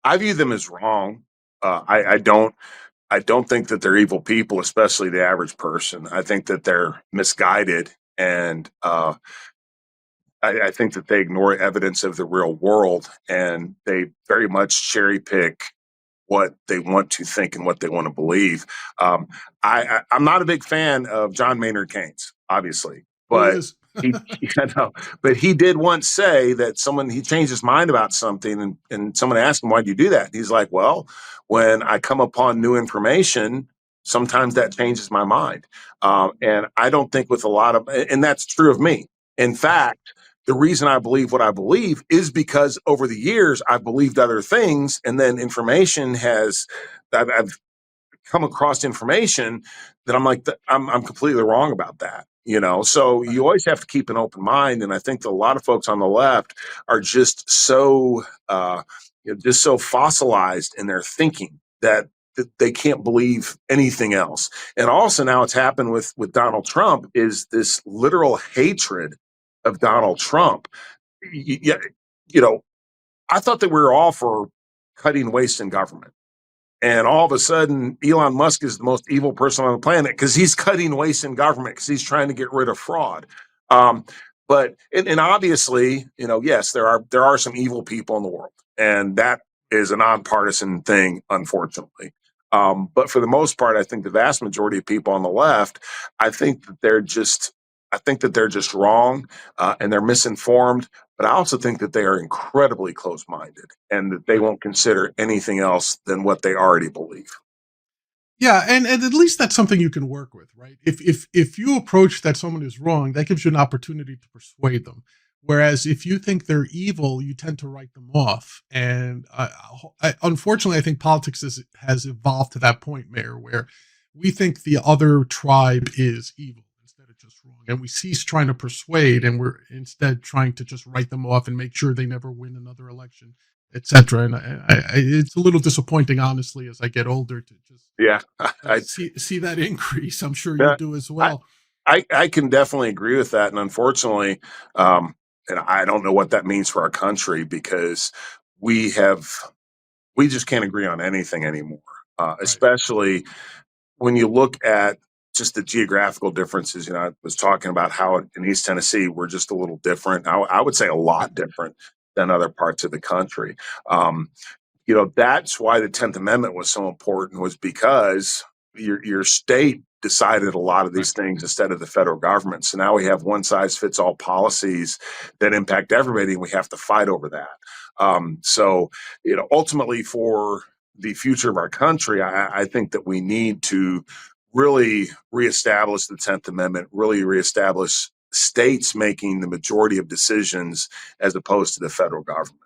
I view them as wrong. I don't think that they're evil people, especially the average person. I think that they're misguided, and I think that they ignore evidence of the real world, and they very much cherry pick what they want to think and what they want to believe. Um, I'm not a big fan of John Maynard Keynes, obviously, Who but is? you know, but he did once say that he changed his mind about something, and someone asked him, "Why do you do that?" And he's like, "Well, when I come upon new information, sometimes that changes my mind." And I don't think with a lot of, and that's true of me. In fact, the reason I believe what I believe is because over the years I've believed other things, and then I've come across information that I'm like, I'm completely wrong about that. So Right. you always have to keep an open mind, and I think that a lot of folks on the left are just so just so fossilized in their thinking that they can't believe anything else. And also now it's happened with Donald Trump is this literal hatred of Donald Trump. Yeah, you know, I thought that we were all for cutting waste in government. And all of a sudden, Elon Musk is the most evil person on the planet because he's cutting waste in government because he's trying to get rid of fraud. Um, but obviously, yes, there are some evil people in the world, and that is a nonpartisan thing, unfortunately. But for the most part, I think the vast majority of people on the left, I think that they're just, I think that they're just wrong, and they're misinformed. But I also think that they are incredibly close-minded and that they Right. won't consider anything else than what they already believe. Yeah, and at least that's something you can work with, right? If you approach that someone is wrong, that gives you an opportunity to persuade them. Whereas if you think they're evil, you tend to write them off. And unfortunately, I think politics has evolved to that point, Mayor, where we think the other tribe is evil instead of just wrong, and we cease trying to persuade, and we're instead trying to just write them off and make sure they never win another election, etc. And it's a little disappointing, honestly, as I get older, to just Yeah, I, see that increase. I'm sure you yeah, do as I, well. I can definitely agree with that. And unfortunately, and I don't know what that means for our country because we have, we just can't agree on anything anymore, Right. especially when you look at just the geographical differences. I was talking about how in East Tennessee we're just a little different. I would say a lot different than other parts of the country. Um, that's why the 10th Amendment was so important, was because your state decided a lot of Right. these things instead of the federal government. So now we have one size fits all policies that impact everybody, and we have to fight over that. So, ultimately for the future of our country, I think that we need to really reestablish the 10th Amendment, really reestablish states making the majority of decisions as opposed to the federal government.